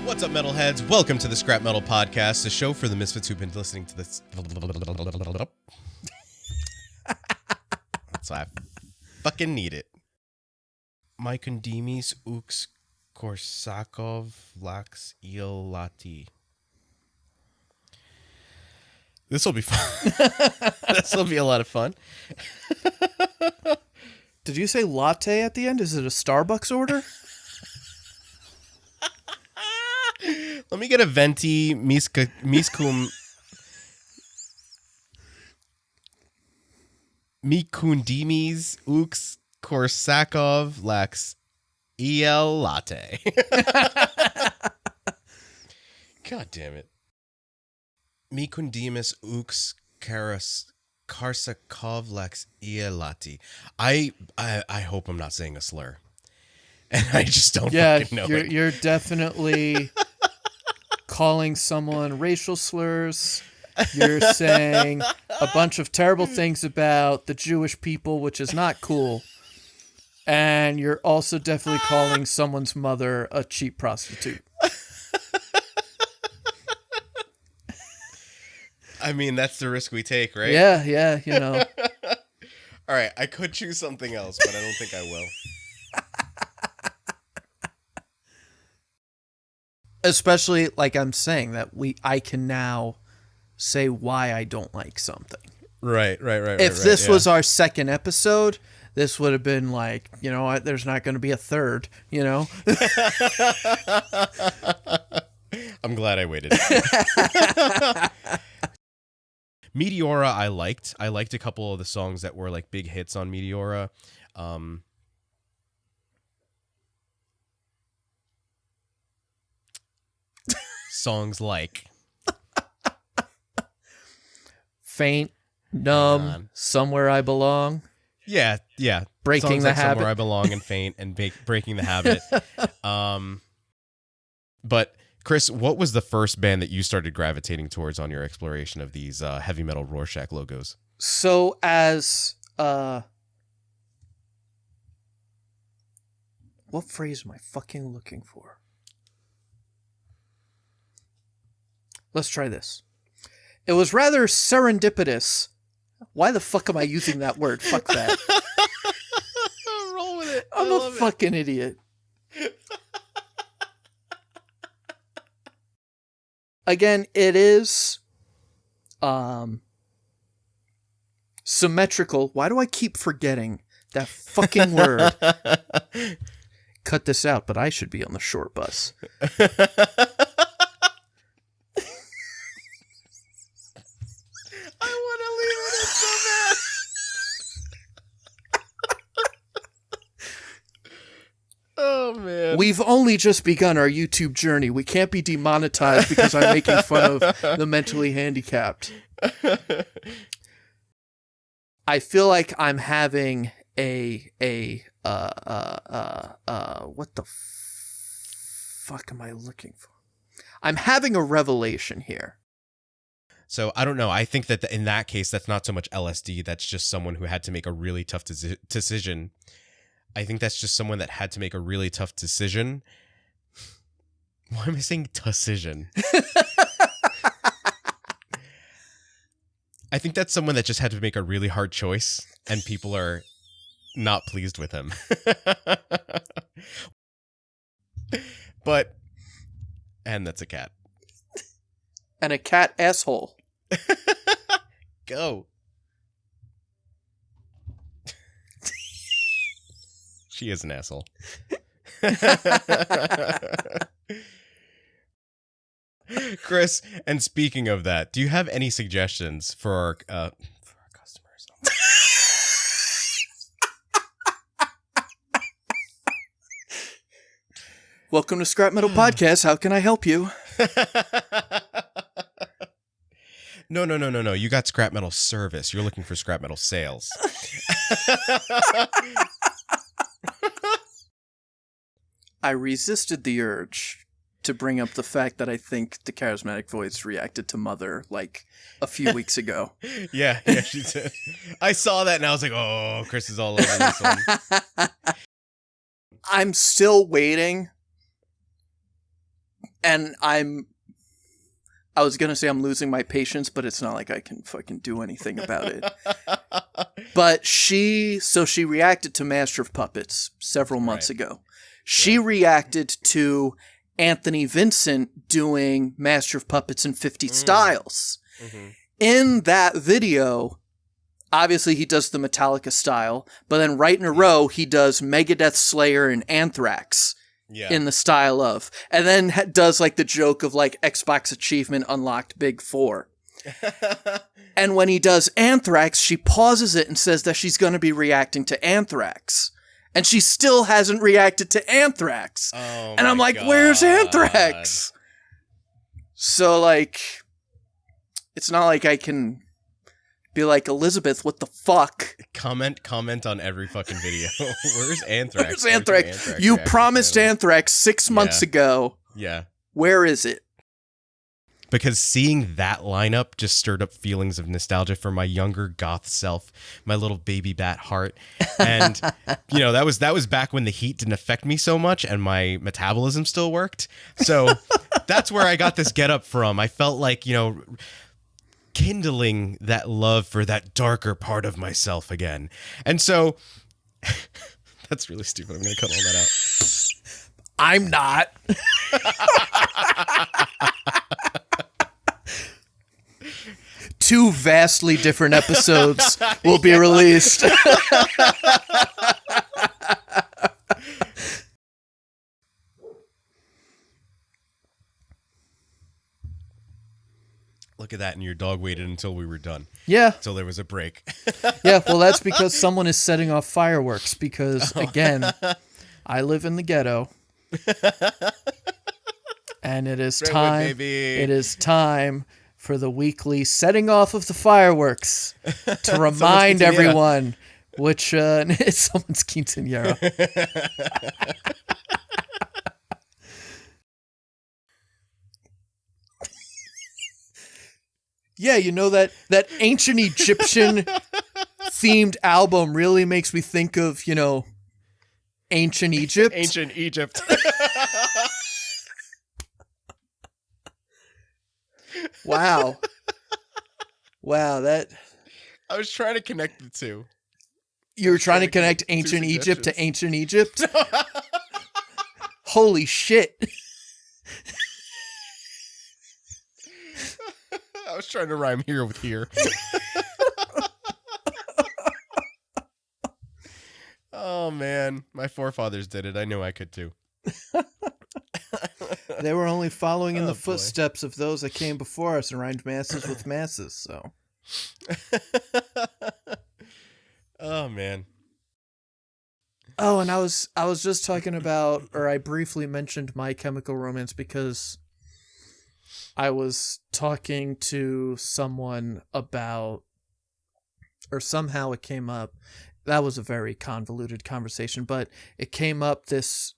What's up, metalheads? Welcome to the Scrap Metal Podcast, a show for the misfits who've been listening to this. That's why I fucking need it. My Kondimis Ux Korsakov Lax Iolati. This will be fun. This will be a lot of fun. Did you say latte at the end? Is it a Starbucks order? Let me get a venti miskum Mikundimis Ux Korsakov Lax EL Latte. God damn it. Mikundimis Ux Karsakov Lax EL Latte. I hope I'm not saying a slur. And I just don't fucking know it. You're definitely calling someone racial slurs. You're saying a bunch of terrible things about the Jewish people, which is not cool. And you're also definitely calling someone's mother a cheap prostitute. I mean, that's the risk we take, right? Yeah, you know. All right, I could choose something else, but I don't think I will. Especially, like I'm saying, that I can now say why I don't like something. Right. If this was our second episode, this would have been like, you know what, there's not going to be a third, you know? I'm glad I waited. Meteora I liked. I liked a couple of the songs that were like big hits on Meteora. Songs like Faint, Numb, Somewhere I Belong. Yeah. Breaking songs the like Habit. Somewhere I Belong and Faint and Breaking the Habit. But Chris, what was the first band that you started gravitating towards on your exploration of these heavy metal Rorschach logos? So as what phrase am I fucking looking for? Let's try this. It was rather serendipitous. Why the fuck am I using that word? Fuck that. Roll with it. I'm a fucking idiot. Again, it is symmetrical. Why do I keep forgetting that fucking word? Cut this out, but I should be on the short bus. I want to leave it in so bad. Oh, man. We've only just begun our YouTube journey. We can't be demonetized because I'm making fun of the mentally handicapped. I feel like I'm having what the fuck am I looking for? I'm having a revelation here. So I don't know. I think that in that case, that's not so much LSD. That's just someone who had to make a really tough decision. I think that's just someone that had to make a really tough decision. Why am I saying decision? I think that's someone that just had to make a really hard choice, and people are not pleased with him. And that's a cat. And a cat asshole. Go. She is an asshole. Chris, and speaking of that, do you have any suggestions for our customers? Welcome to Scrap Metal Podcast. How can I help you? No. You got scrap metal service. You're looking for scrap metal sales. I resisted the urge to bring up the fact that I think the Charismatic Voice reacted to Mother like a few weeks ago. Yeah, she did. I saw that and I was like, oh, Chris is all over this one. I'm still waiting And I was going to say I'm losing my patience, but it's not like I can fucking do anything about it. But she reacted to Master of Puppets several months ago. She reacted to Anthony Vincent doing Master of Puppets in 50 styles. Mm-hmm. In that video, obviously he does the Metallica style, but then right in a row, he does Megadeth, Slayer, and Anthrax in the style of. And then does like the joke of like Xbox achievement unlocked Big 4. And when he does Anthrax, she pauses it and says that she's going to be reacting to Anthrax. And she still hasn't reacted to Anthrax. Oh, and I'm like, where's Anthrax? So, like, it's not like I can be like, Elizabeth, what the fuck? Comment on every fucking video. Where's Anthrax? Where's Anthrax? You promised Anthrax 6 months ago. Yeah. Where is it? Because seeing that lineup just stirred up feelings of nostalgia for my younger goth self, my little baby bat heart. And, you know, that was back when the heat didn't affect me so much and my metabolism still worked. So that's where I got this get up from. I felt like, you know, kindling that love for that darker part of myself again. And so that's really stupid. I'm going to cut all that out. I'm not. Two vastly different episodes will be released. Look at that, and your dog waited until we were done. Yeah. Until there was a break. Yeah, well, that's because someone is setting off fireworks because, again, I live in the ghetto. And it is time. It is time for the weekly setting off of the fireworks to remind everyone which it's someone's quinceañera. Yeah, you know that ancient Egyptian themed album really makes me think of, you know, ancient Egypt. Ancient Egypt. Wow. Wow, that... I was trying to connect the two. You were trying to connect ancient Egypt to ancient Egypt? Holy shit. I was trying to rhyme here with here. Oh, man. My forefathers did it. I knew I could too. They were only following in the footsteps of those that came before us and rhymed masses with masses, so. Oh, man. Oh, and I was just talking about, or I briefly mentioned My Chemical Romance because I was talking to someone about, or somehow it came up. That was a very convoluted conversation, but it came up this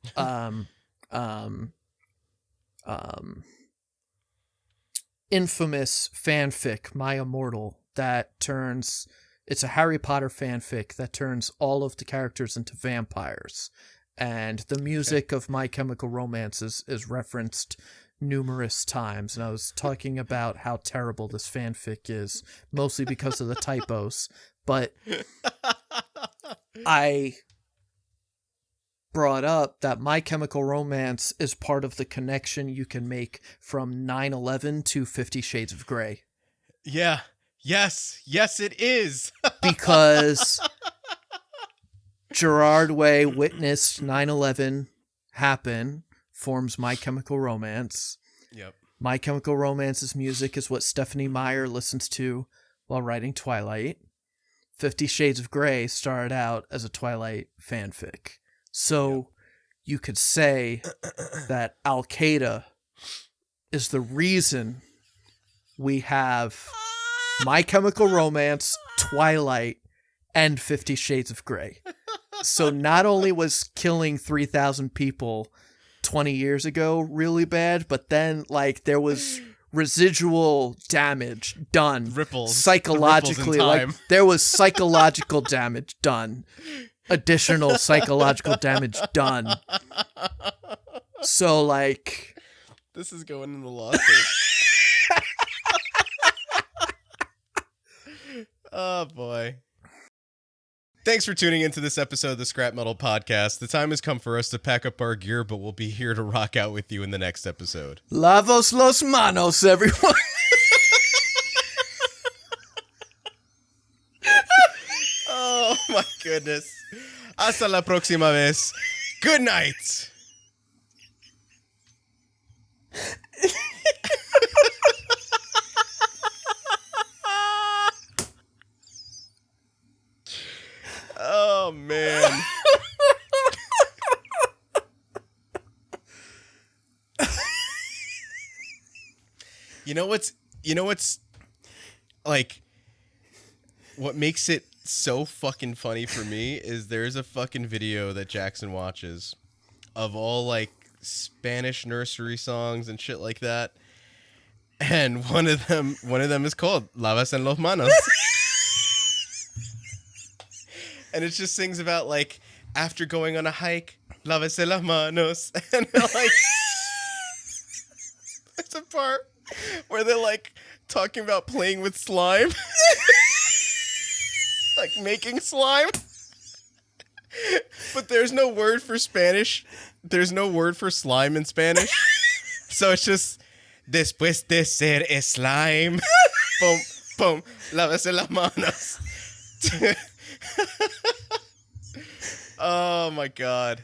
infamous fanfic, My Immortal, that turns... It's a Harry Potter fanfic that turns all of the characters into vampires. And the music of My Chemical Romance is referenced numerous times. And I was talking about how terrible this fanfic is, mostly because of the typos. But I brought up that My Chemical Romance is part of the connection you can make from 9/11 to 50 Shades of Grey. Yeah. Yes, it is. Because Gerard Way witnessed 9/11 happen, forms My Chemical Romance. Yep. My Chemical Romance's music is what Stephenie Meyer listens to while writing Twilight. 50 Shades of Grey started out as a Twilight fanfic. So you could say that Al-Qaeda is the reason we have My Chemical Romance, Twilight, and 50 Shades of Grey. So not only was killing 3,000 people 20 years ago really bad, but then like there was residual damage done. Ripples. Psychologically. The ripples in time. Like there was psychological damage done. Additional psychological damage done. So like... This is going in the lawsuit. Oh, boy. Thanks for tuning into this episode of the Scrap Metal Podcast. The time has come for us to pack up our gear, but we'll be here to rock out with you in the next episode. Lavos los manos, everyone. Oh, my goodness. Hasta la próxima vez. Good night. Oh, man. You know what's like, what makes it so fucking funny for me is there's a fucking video that Jackson watches of all like Spanish nursery songs and shit like that. And one of them is called Lavas en los manos. And it just sings about like after going on a hike, lavas en las manos. And like there's a part where they're like talking about playing with slime. Like making slime. But there's no word for Spanish. There's no word for slime in Spanish. So it's just después de ser slime. Boom, boom, lávese las manos. Oh my God.